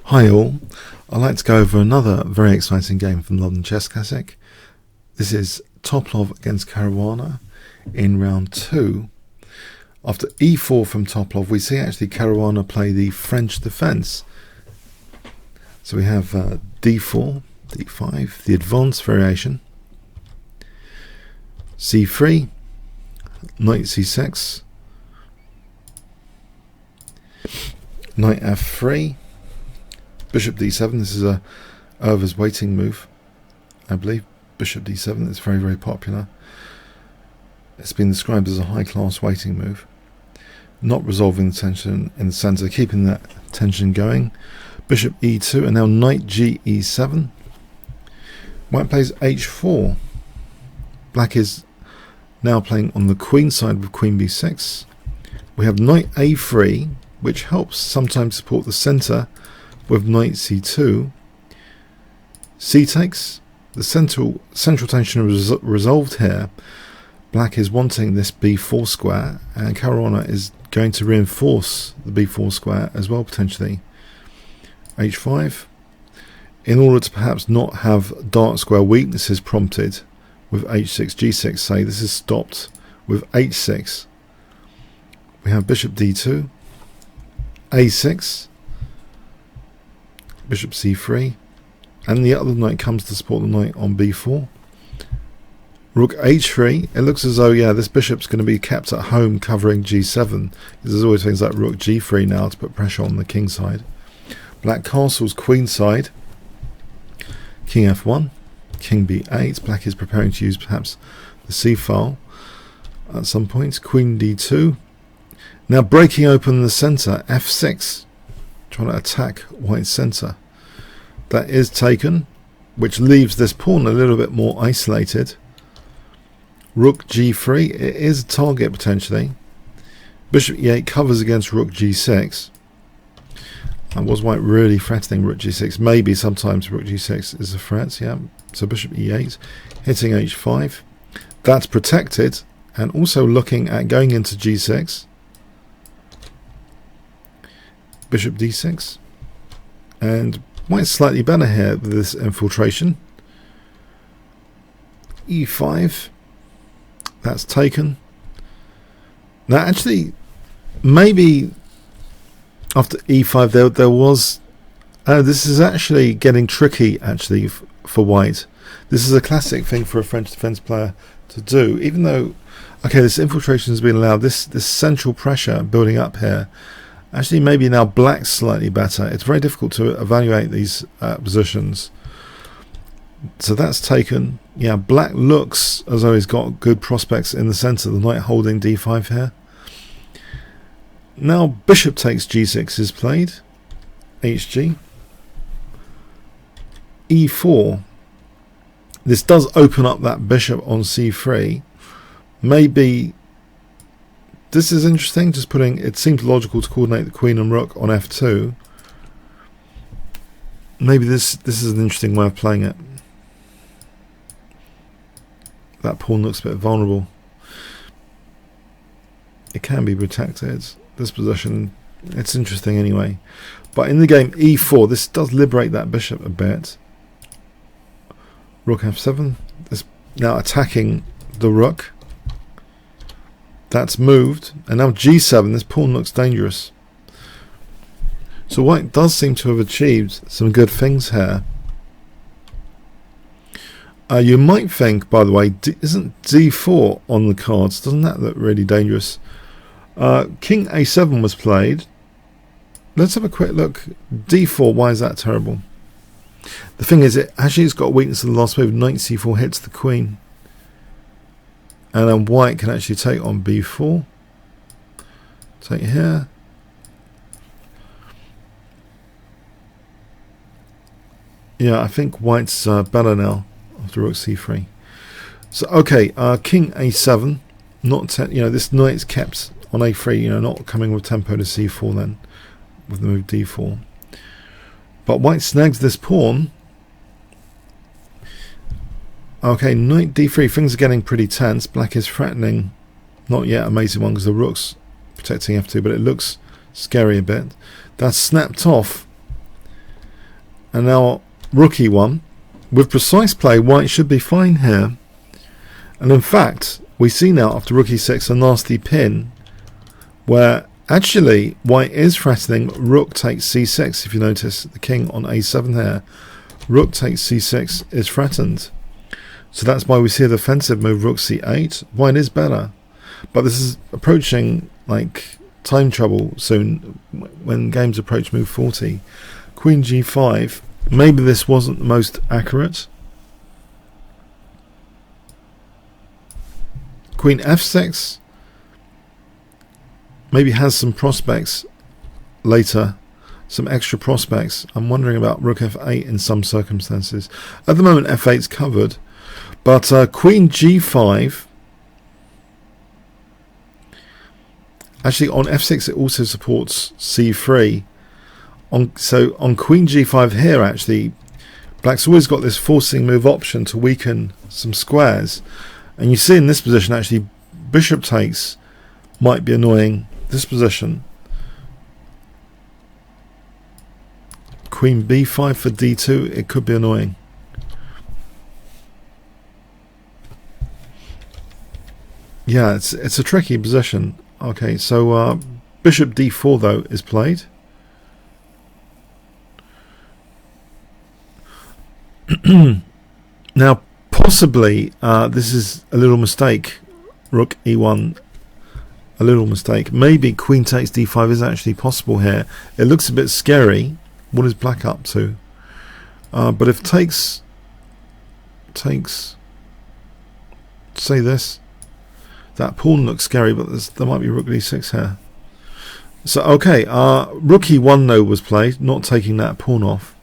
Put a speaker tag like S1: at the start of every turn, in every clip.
S1: Hi all, I'd like to go over another very exciting game from London Chess Classic. This is Topalov against Caruana in round 2. After e4 from Topalov, we see actually Caruana play the French defence. So we have d4, d5, the advanced variation, c3, knight c6, knight f3, bishop d7. This is a Irva's waiting move, I believe. Bishop d7 is very, very popular. It's been described as a high-class waiting move. Not resolving the tension in the centre, keeping that tension going. Bishop e2, and now knight g e7. White plays h4. Black is now playing on the queen side with queen b6. We have knight a3, which helps sometimes support the centre with knight c2. C takes. The central tension is resolved here. Black is wanting this b4 square, and Caruana is going to reinforce the b4 square as well, potentially. h5, in order to perhaps not have dark square weaknesses prompted with h6, g6, say. This is stopped with h6. We have bishop d2, a6, bishop c3, and the other knight comes to support the knight on b4. Rook h3. It looks as though, yeah, this bishop's going to be kept at home covering g7. There's always things like rook g3 now to put pressure on the king side. Black castles queen side. King f1, king b8. Black is preparing to use perhaps the c file at some point. Queen d2. Now breaking open the centre, f6, trying to attack white's centre. That is taken, which leaves this pawn a little bit more isolated. Rook g3, it is a target potentially. Bishop e8 covers against rook g6. And was white really threatening rook g6? Maybe sometimes rook g6 is a threat, yeah. So bishop e8, hitting h5. That's protected, and also looking at going into g6. Bishop d6. And white's slightly better here with this infiltration. e5. That's taken. Now actually, maybe after e5 there was... this is actually getting tricky actually for white. This is a classic thing for a French defence player to do. Even though, okay, this infiltration has been allowed, this central pressure building up here. Actually, maybe now black's slightly better. It's very difficult to evaluate these positions. So that's taken. Yeah, black looks as though he's got good prospects in the centre. The knight holding d5 here. Now bishop takes g6 is played. hg. e4. This does open up that bishop on c3. Maybe... This is interesting, just putting... It seems logical to coordinate the queen and rook on f2. Maybe this is an interesting way of playing it. That pawn looks a bit vulnerable. It can be protected. This position, it's interesting anyway. But in the game e4, this does liberate that bishop a bit. Rook f7. This now attacking the rook. That's moved, and now g7. This pawn looks dangerous. So white does seem to have achieved some good things here. You might think, by the way, isn't d4 on the cards? Doesn't that look really dangerous? King a7 was played. Let's have a quick look. d4, why is that terrible? The thing is, it's got a weakness in the last move. Knight c4 hits the queen. And then white can actually take on b4. Take here. Yeah, I think white's better now after rook c3. So okay, king a7. Not this knight's kept on a3. Not coming with tempo to c4 then with the move d4. But white snags this pawn. Okay, knight d3, things are getting pretty tense. Black is threatening, not yet amazing one because the rook's protecting f2, but it looks scary a bit. That's snapped off. And now rook e1. With precise play, white should be fine here. And in fact, we see now after rook e6 a nasty pin where actually white is threatening rook takes c6. If you notice the king on a7 here, rook takes c6 is threatened. So that's why we see a defensive move, rook c8. White is better. But this is approaching like time trouble soon when games approach move 40. Queen g5. Maybe this wasn't the most accurate. Queen f6 maybe has some prospects later, some extra prospects. I'm wondering about rook f8 in some circumstances. At the moment f8's covered, but queen g5, actually on f6 it also supports c3. So on queen g5 here, actually black's always got this forcing move option to weaken some squares. And you see in this position, actually, bishop takes might be annoying. This position. Queen b5 for d2, it could be annoying. Yeah, it's a tricky position. Okay, so bishop d4, though, is played. Now, possibly this is a little mistake. Rook e1, a little mistake. Maybe queen takes d5 is actually possible here. It looks a bit scary. What is black up to? But if takes, say this, that pawn looks scary, but there might be rook d6 here. So okay, rook e1 though was played, not taking that pawn off.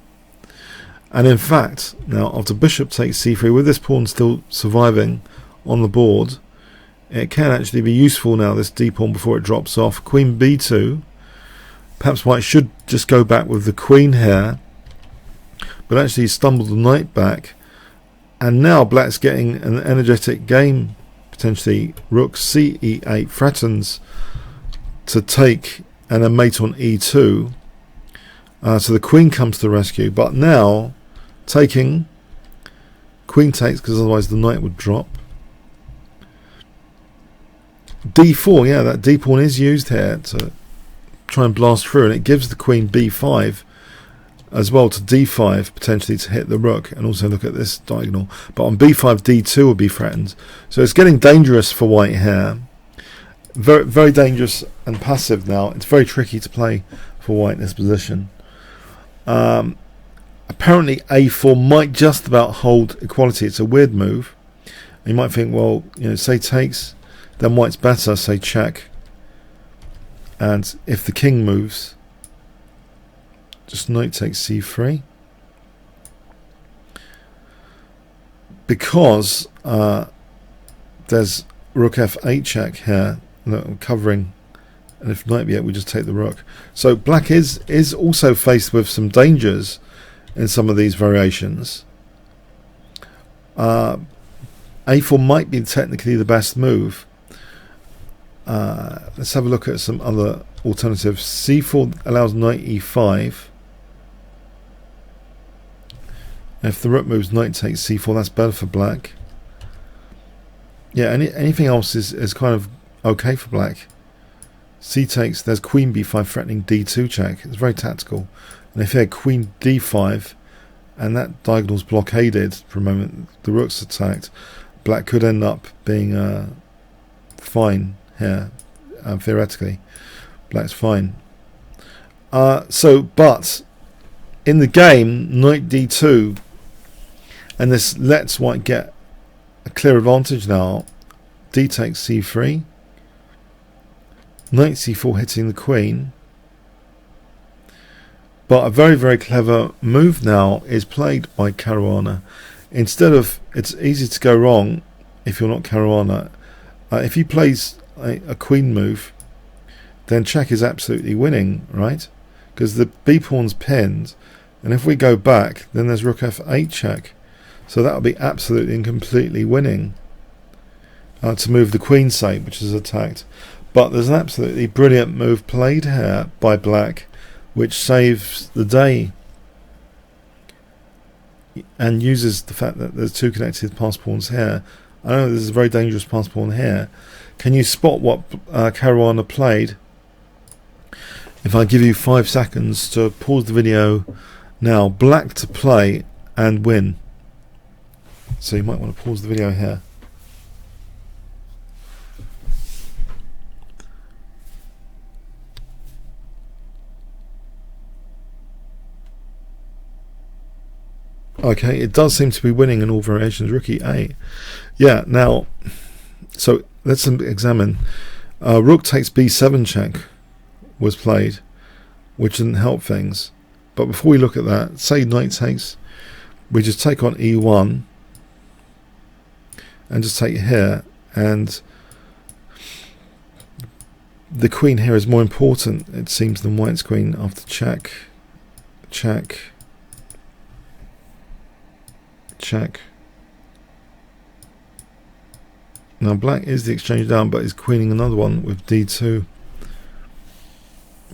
S1: And in fact, now after bishop takes c3, with this pawn still surviving on the board, it can actually be useful now, this d pawn, before it drops off. Queen b2. Perhaps white should just go back with the queen here, but actually stumbled the knight back. And now black's getting an energetic game, potentially. Rook ce8 threatens to take and a mate on e2. So the queen comes to the rescue, but now taking, queen takes because otherwise the knight would drop. d4, yeah, that d pawn is used here to try and blast through, and it gives the queen b5 as well to d5 potentially to hit the rook, and also look at this diagonal. But on b5 d2 will be threatened, so it's getting dangerous for white here. Very, very dangerous and passive now. It's very tricky to play for white in this position. Apparently a4 might just about hold equality. It's a weird move. And you might think, well, you know, say takes, then white's better, say check. And if the king moves, just knight takes c3. Because there's rook f8 check here. Look, covering. And if knight b8, we just take the rook. So black is also faced with some dangers in some of these variations. A4 might be technically the best move. Let's have a look at some other alternatives. c4 allows knight e5. And if the rook moves, knight takes c4. That's better for black. Yeah, anything else is kind of okay for black. C takes, there's queen b5 threatening d2 check. It's very tactical. And if you had queen d5 and that diagonal's blockaded for a moment, the rook's attacked, black could end up being fine here. Theoretically, black's fine. But in the game, knight d2, and this lets white get a clear advantage now. D takes c3. Knight c4 hitting the queen. But a very, very clever move now is played by Caruana. Instead of, it's easy to go wrong if you're not Caruana. If he plays a queen move, then check is absolutely winning, right? Because the b pawn's pinned, and if we go back, then there's rook f8 check. So that will be absolutely and completely winning to move the queen, say, which is attacked. But there's an absolutely brilliant move played here by black, which saves the day. and uses the fact that there's two connected pass pawns here. I know this is a very dangerous pass pawn here. Can you spot what Caruana played? If I give you 5 seconds to pause the video now, black to play and win. So you might want to pause the video here. Okay, it does seem to be winning in all variations. Rook e8. Yeah, now, so let's examine. Rook takes b7 check was played, which didn't help things. But before we look at that, say knight takes, we just take on e1 and just take here, and the queen here is more important, it seems, than white's queen after check, check, check. Now black is the exchange down, but is queening another one with d2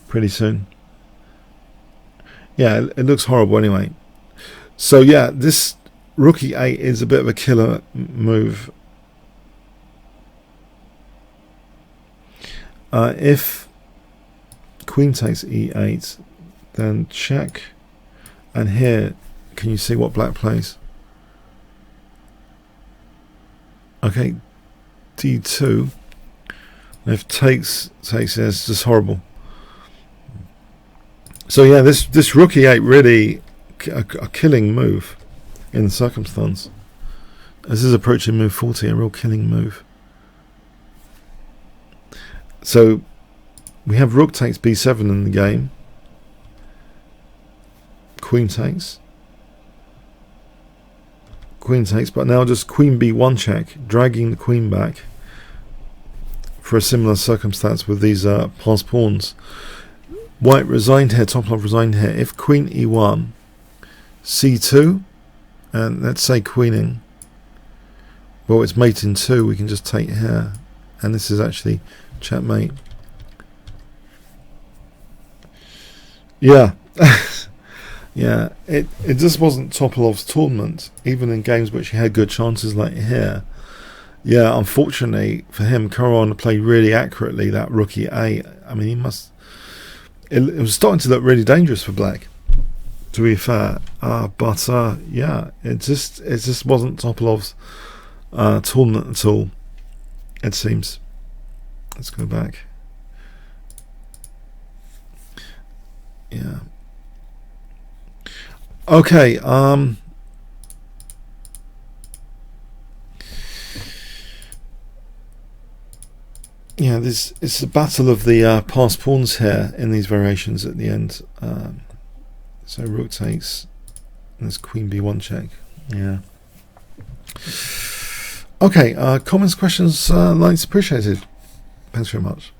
S1: pretty soon. Yeah, it looks horrible anyway. So yeah, this rook e8 is a bit of a killer move. If queen takes e8, then check, and here, can you see what black plays? Okay, d2. And if takes, it's just horrible. So yeah, this rook e8 really a killing move in the circumstance. This is approaching move 40, a real killing move. So we have rook takes b7 in the game. Queen takes. Queen takes, but now just queen b1 check, dragging the queen back for a similar circumstance with these pass pawns. White resigned here, Topalov resigned here. If queen e1, c2, and let's say queening, well, it's mate in 2, we can just take here, and this is actually checkmate. Yeah. Yeah, it just wasn't Topalov's tournament, even in games which he had good chances like here. Yeah, unfortunately for him, Caruana played really accurately that rook e8. I mean, he must... It was starting to look really dangerous for black, to be fair. But yeah, it just wasn't Topalov's tournament at all, it seems. Let's go back. Yeah. Okay, yeah, it's a battle of the pass pawns here in these variations at the end. So rook takes, and there's queen b1 check. Yeah. Okay, comments, questions, likes appreciated. Thanks very much.